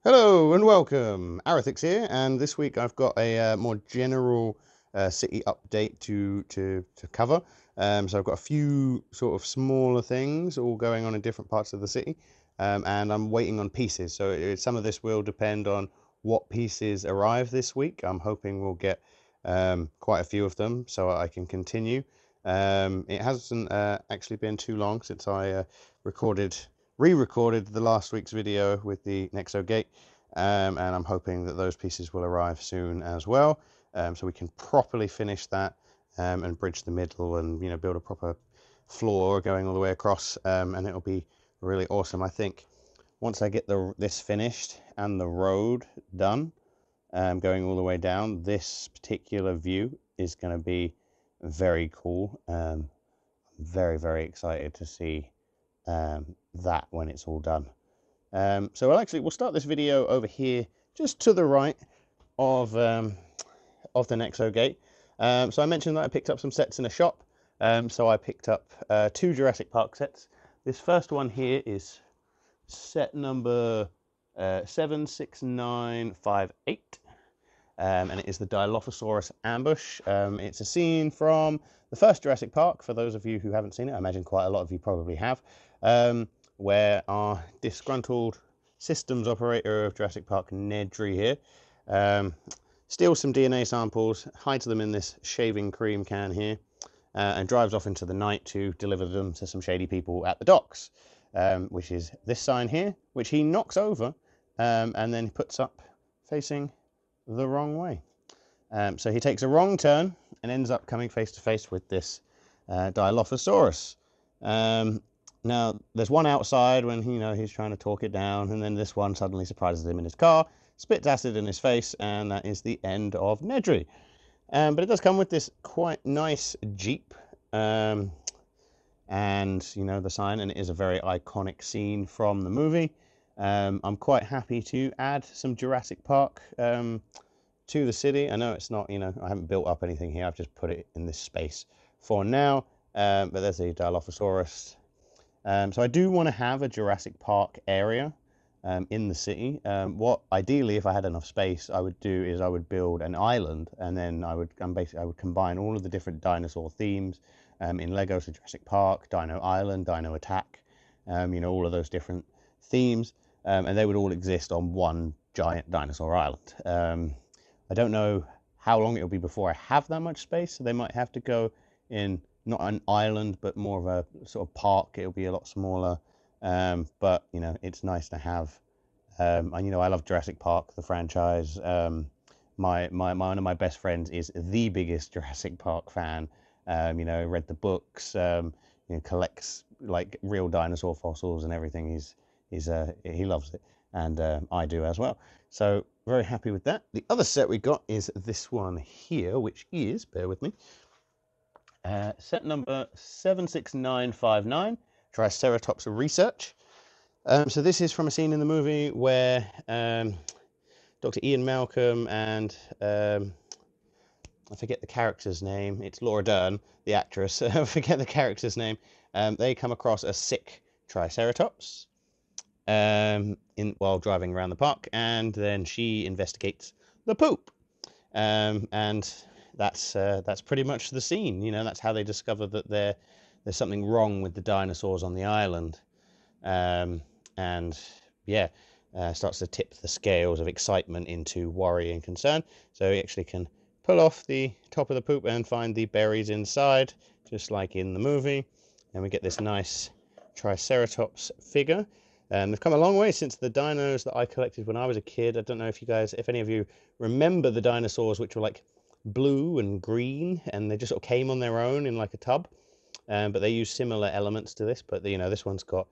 Hello and welcome, Arathix here, and this week I've got a more general city update to cover. So I've got a few sort of smaller things all going on in different parts of the city, and I'm waiting on pieces. So some of this will depend on what pieces arrive this week. I'm hoping we'll get quite a few of them so I can continue. It hasn't actually been too long since I re-recorded the last week's video with the Nexo Gate, and I'm hoping that those pieces will arrive soon as well, so we can properly finish that and bridge the middle, and build a proper floor going all the way across, and it'll be really awesome. I think once I get this finished and the road done, going all the way down, this particular view is going to be very cool. Very excited to see that when it's all done. So we'll start this video over here, just to the right of the Nexo Gate. So I mentioned that I picked up some sets in a shop. So I picked up two Jurassic Park sets. This first one here is set number 76958. And it is the Dilophosaurus ambush. It's a scene from the first Jurassic Park. For those of you who haven't seen it, I imagine quite a lot of you probably have, where our disgruntled systems operator of Jurassic Park, Nedry here, steals some DNA samples, hides them in this shaving cream can here, and drives off into the night to deliver them to some shady people at the docks, which is this sign here, which he knocks over and then puts up facing the wrong way. So he takes a wrong turn and ends up coming face to face with this Dilophosaurus. Now, there's one outside when he's trying to talk it down, and then this one suddenly surprises him in his car, spits acid in his face, and that is the end of Nedry. But it does come with this quite nice Jeep, and the sign, and it is a very iconic scene from the movie. I'm quite happy to add some Jurassic Park to the city. I know it's not, I haven't built up anything here. I've just put it in this space for now. But there's the Dilophosaurus. So I do want to have a Jurassic Park area in the city. What ideally, if I had enough space, I would do is I would build an island, and then I would combine all of the different dinosaur themes in Lego. So Jurassic Park, Dino Island, Dino Attack, all of those different themes. And they would all exist on one giant dinosaur island. I don't know how long it'll be before I have that much space, so they might have to go in not an island, but more of a sort of park. It'll be a lot smaller, but it's nice to have. And I love Jurassic Park, the franchise. One of my best friends is the biggest Jurassic Park fan. Read the books, collects like real dinosaur fossils and everything. He loves it, and I do as well. So very happy with that. The other set we got is this one here, which is, bear with me, set number 76959, Triceratops Research. So this is from a scene in the movie where Dr. Ian Malcolm and I forget the character's name. It's Laura Dern, the actress. I forget the character's name. They come across a sick Triceratops while driving around the park, and then she investigates the poop, and that's pretty much the scene. That's how they discover that there's something wrong with the dinosaurs on the island, and yeah, starts to tip the scales of excitement into worry and concern. So he actually can pull off the top of the poop and find the berries inside, just like in the movie, and we get this nice Triceratops figure. They've come a long way since the dinos that I collected when I was a kid. I don't know if any of you remember the dinosaurs, which were like blue and green, and they just sort of came on their own in like a tub. But they use similar elements to this. But this one's got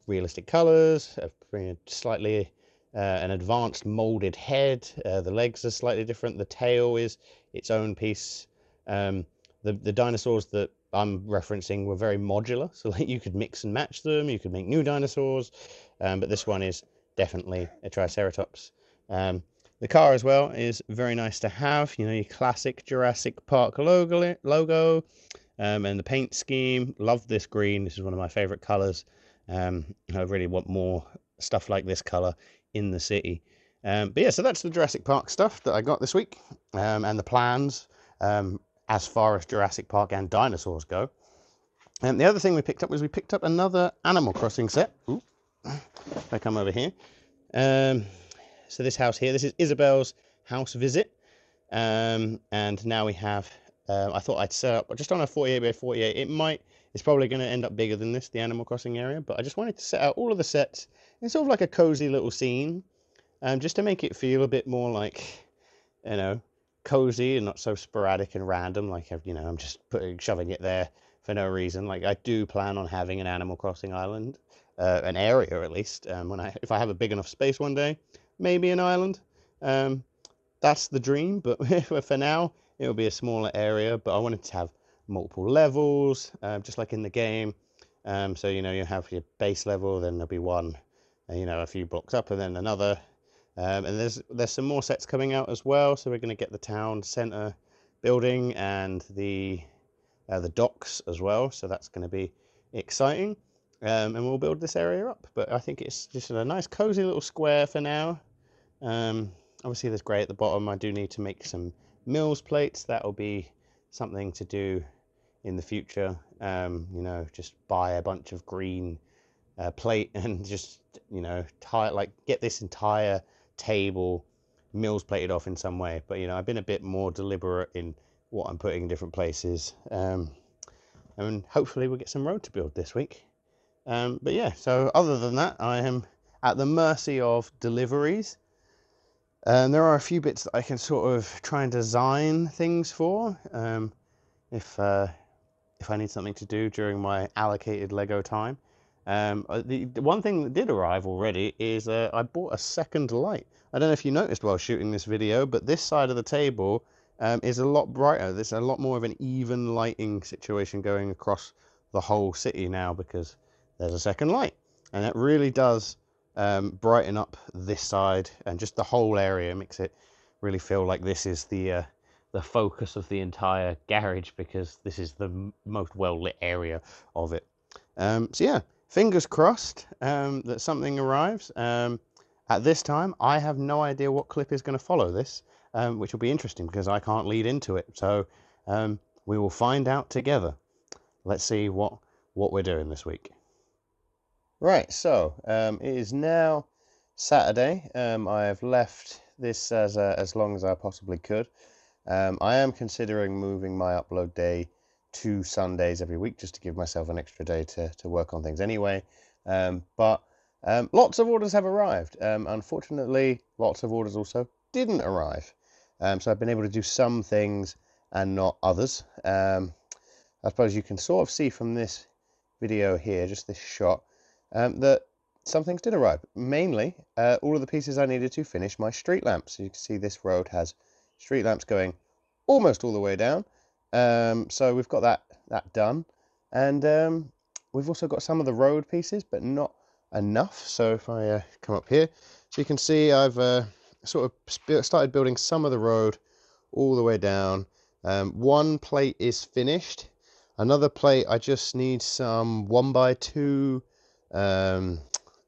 realistic colors, slightly an advanced molded head. The legs are slightly different. The tail is its own piece. The dinosaurs that I'm referencing were very modular, so like you could mix and match them, you could make new dinosaurs, but this one is definitely a Triceratops. The car as well is very nice to have, your classic Jurassic Park logo, and the paint scheme. Love this green. This is one of my favorite colors. I really want more stuff like this color in the city. But yeah, so that's the Jurassic Park stuff that I got this week, and the plans as far as Jurassic Park and dinosaurs go. And the other thing we picked up was we picked up another Animal Crossing set. Ooh, if I come over here. So this house here, this is Isabel's house visit. And now we have, I thought I'd set up just on a 48 by 48. It's probably going to end up bigger than this, the Animal Crossing area, but I just wanted to set out all of the sets in sort of like a cozy little scene, just to make it feel a bit more like, cozy and not so sporadic and random, like, I'm just shoving it there for no reason. Like, I do plan on having an Animal Crossing island, an area at least, if I have a big enough space one day, maybe an island. That's the dream, but for now, it'll be a smaller area, but I wanted to have multiple levels, just like in the game. So, you have your base level, then there'll be one, a few blocks up, and then another. And there's some more sets coming out as well, so we're going to get the town center building and the docks as well, so that's going to be exciting. And we'll build this area up, but I think it's just a nice cozy little square for now. Obviously there's grey at the bottom. I do need to make some Mills plates. That'll be something to do in the future. Just buy a bunch of green plate and just, get this entire table Mills plated off in some way. But, I've been a bit more deliberate in what I'm putting in different places. And hopefully we'll get some road to build this week. But yeah, so other than that, I am at the mercy of deliveries. There are a few bits that I can sort of try and design things for, if I need something to do during my allocated Lego time. The one thing that did arrive already is I bought a second light. I don't know if you noticed while shooting this video, but this side of the table is a lot brighter. There's a lot more of an even lighting situation going across the whole city now because there's a second light, and that really does brighten up this side and just the whole area, makes it really feel like this is the focus of the entire garage because this is the most well lit area of it. So yeah, fingers crossed that something arrives. At this time, I have no idea what clip is going to follow this, which will be interesting because I can't lead into it. So we will find out together. Let's see what we're doing this week. Right, so it is now Saturday. I have left this as long as I possibly could. I am considering moving my upload day to Sundays every week just to give myself an extra day to work on things anyway. But lots of orders have arrived. Unfortunately, lots of orders also didn't arrive. So I've been able to do some things and not others. I suppose you can sort of see from this video here, just this shot, that some things did arrive. Mainly, all of the pieces I needed to finish my street lamps. You can see this road has street lamps going almost all the way down. So we've got that done. And we've also got some of the road pieces, but not enough. So if I come up here, so you can see I've sort of started building some of the road all the way down. One plate is finished. Another plate, I just need some 1x2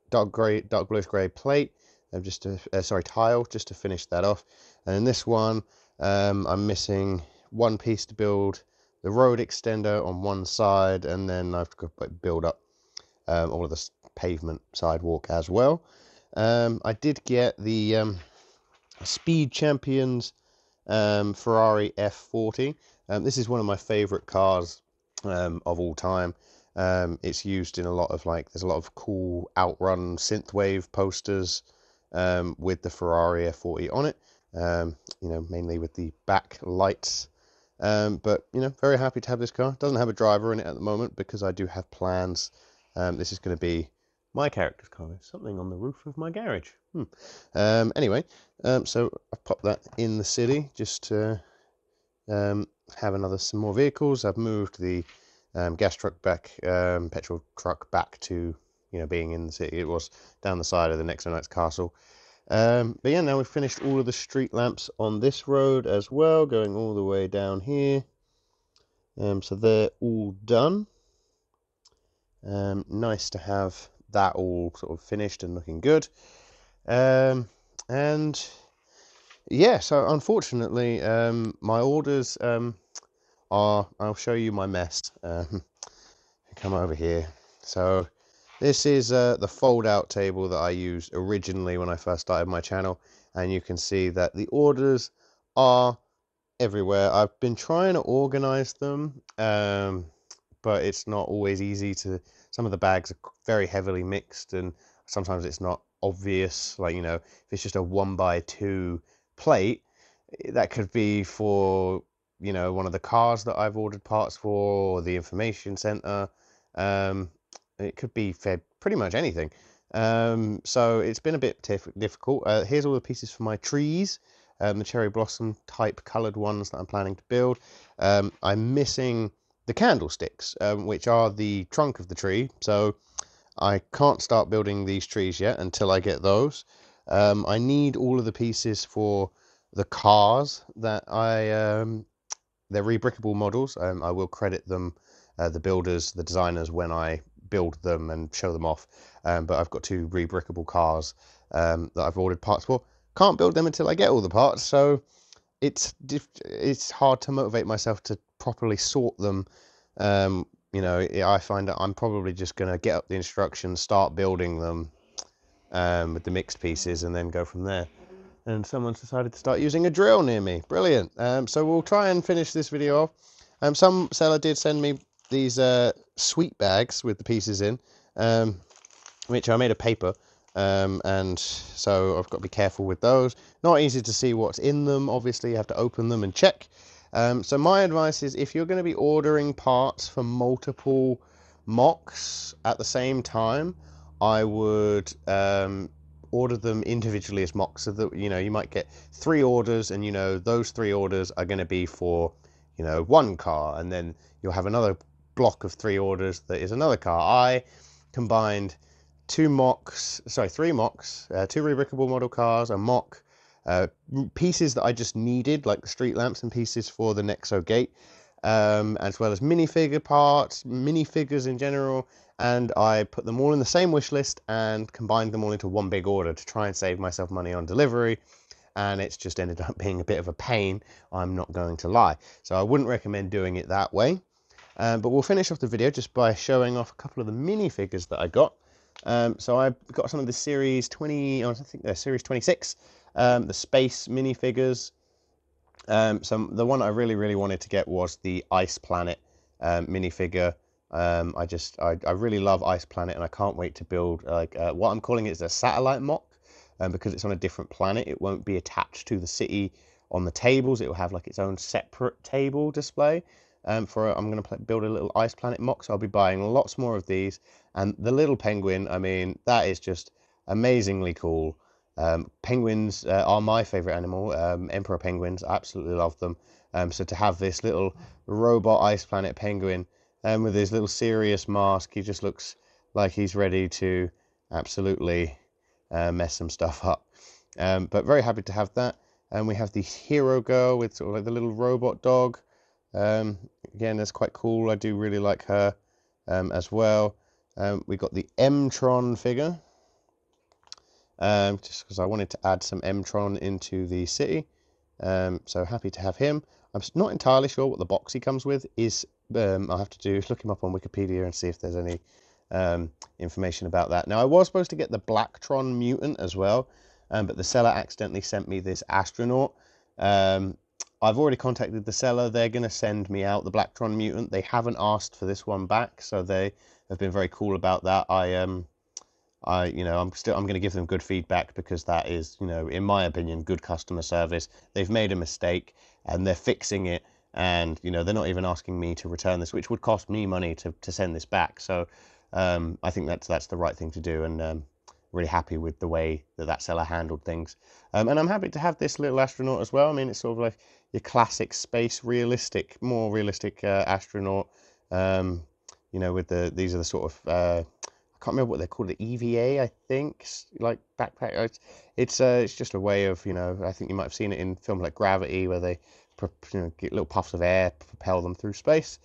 dark bluish grey plate, tile, just to finish that off. And in this one, I'm missing one piece to build the road extender on one side, and then I've got to build up all of the pavement sidewalk as well. I did get the Speed Champions Ferrari F40. This is one of my favorite cars of all time. It's used in a lot of there's a lot of cool outrun synthwave posters with the Ferrari F40 on it. Mainly with the back lights. But very happy to have this car. Doesn't have a driver in it at the moment because I do have plans. This is going to be my character's car. There's something on the roof of my garage. Anyway, so I've popped that in the city just to have some more vehicles. I've moved the gas truck back, petrol truck back to being in the city. It was down the side of the Next Knight's castle. But yeah, now we've finished all of the street lamps on this road as well, going all the way down here. So they're all done. Nice to have that all sort of finished and looking good. And yeah, so unfortunately, my orders are, I'll show you my mess. Come over here. So this is the fold out table that I used originally when I first started my channel, and you can see that the orders are everywhere. I've been trying to organize them, but it's not always easy to. Some of the bags are very heavily mixed, and sometimes it's not obvious. Like, if it's just a 1x2 plate, that could be for one of the cars that I've ordered parts for, or the information center. Um, it could be for pretty much anything. So it's been a bit difficult. Here's all the pieces for my trees, the cherry blossom type colored ones that I'm planning to build. I'm missing the candlesticks, which are the trunk of the tree. So I can't start building these trees yet until I get those. I need all of the pieces for the cars that they're rebrickable models. I will credit them, the builders, the designers, when I build them and show them off. But I've got 2 rebrickable cars that I've ordered parts for. Can't build them until I get all the parts, so it's hard to motivate myself to properly sort them. I find that I'm probably just going to get up the instructions, start building them with the mixed pieces, and then go from there. And someone's decided to start using a drill near me. Brilliant. So we'll try and finish this video off. Some seller did send me these sweet bags with the pieces in, which I made of paper. And so I've got to be careful with those. Not easy to see what's in them. Obviously, you have to open them and check. So my advice is, if you're going to be ordering parts for multiple mocks at the same time, I would order them individually as mocks, so that you might get 3 orders, and those 3 orders are going to be for one car, and then you'll have another block of 3 orders that is another car. I combined 3 mocks, 2 rebrickable model cars, a mock, pieces that I just needed, like the street lamps and pieces for the Nexo gate, as well as minifigure parts, minifigures in general, and I put them all in the same wish list and combined them all into one big order to try and save myself money on delivery. And it's just ended up being a bit of a pain, I'm not going to lie. So I wouldn't recommend doing it that way. But we'll finish off the video just by showing off a couple of the minifigures that I got. So I got some of the series 20, I think they're series 26, the space minifigures. So the one I really wanted to get was the Ice Planet minifigure. I really love Ice Planet, and I can't wait to build what I'm calling it is a satellite mock, because it's on a different planet. It won't be attached to the city on the tables. It will have like its own separate table display. I'm going to build a little Ice Planet mock, so I'll be buying lots more of these. And the little penguin, I mean, that is just amazingly cool. Penguins are my favorite animal. Emperor penguins, I absolutely love them. So to have this little robot Ice Planet penguin with his little serious mask, he just looks like he's ready to absolutely mess some stuff up. But very happy to have that. And we have the hero girl with sort of like the little robot dog. Again, that's quite cool. I do really like her as well. We got the M-Tron figure, just because I wanted to add some M-Tron into the city. So happy to have him. I'm not entirely sure what the box he comes with is. I'll have to look him up on Wikipedia and see if there's any information about that. Now, I was supposed to get the Blacktron mutant as well, but the seller accidentally sent me this astronaut. I've already contacted the seller. They're going to send me out the Blacktron mutant. They haven't asked for this one back, so they have been very cool about that. I'm going to give them good feedback, because that is, in my opinion, good customer service. They've made a mistake and they're fixing it, and they're not even asking me to return this, which would cost me money to send this back. So I think that's the right thing to do, and really happy with the way that seller handled things. And I'm happy to have this little astronaut as well. I mean, it's sort of like your classic space more realistic astronaut. With these are the sort of I can't remember what they're called, the EVA, I think, like backpack. It's just a way of, I think you might have seen it in films like Gravity, where they get little puffs of air, propel them through space.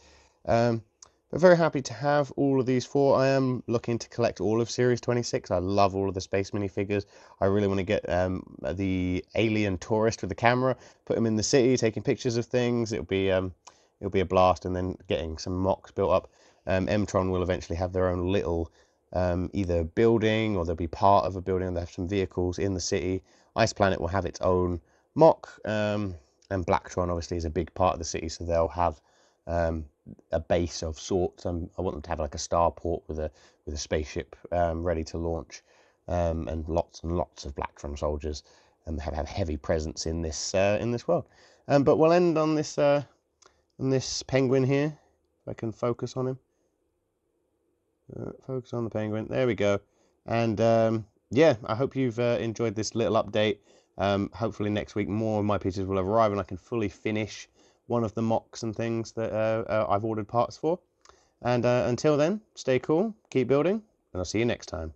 But very happy to have all of these four. I am looking to collect all of Series 26. I love all of the space minifigures. I really want to get the alien tourist with the camera, put him in the city, taking pictures of things. It'll be a blast, and then getting some mocks built up. M-Tron will eventually have their own little either building, or they'll be part of a building. They'll have some vehicles in the city. Ice Planet will have its own mock, and Blacktron obviously is a big part of the city, so they'll have a base of sorts. I want them to have like a starport with a spaceship ready to launch, and lots of Blacktron soldiers, and have heavy presence in this world. But we'll end on this penguin here. If I can focus on him. Focus on the penguin. There we go. And yeah, I hope you've enjoyed this little update. Hopefully next week more of my pieces will arrive, and I can fully finish one of the mocks and things that I've ordered parts for. And until then, stay cool, keep building, and I'll see you next time.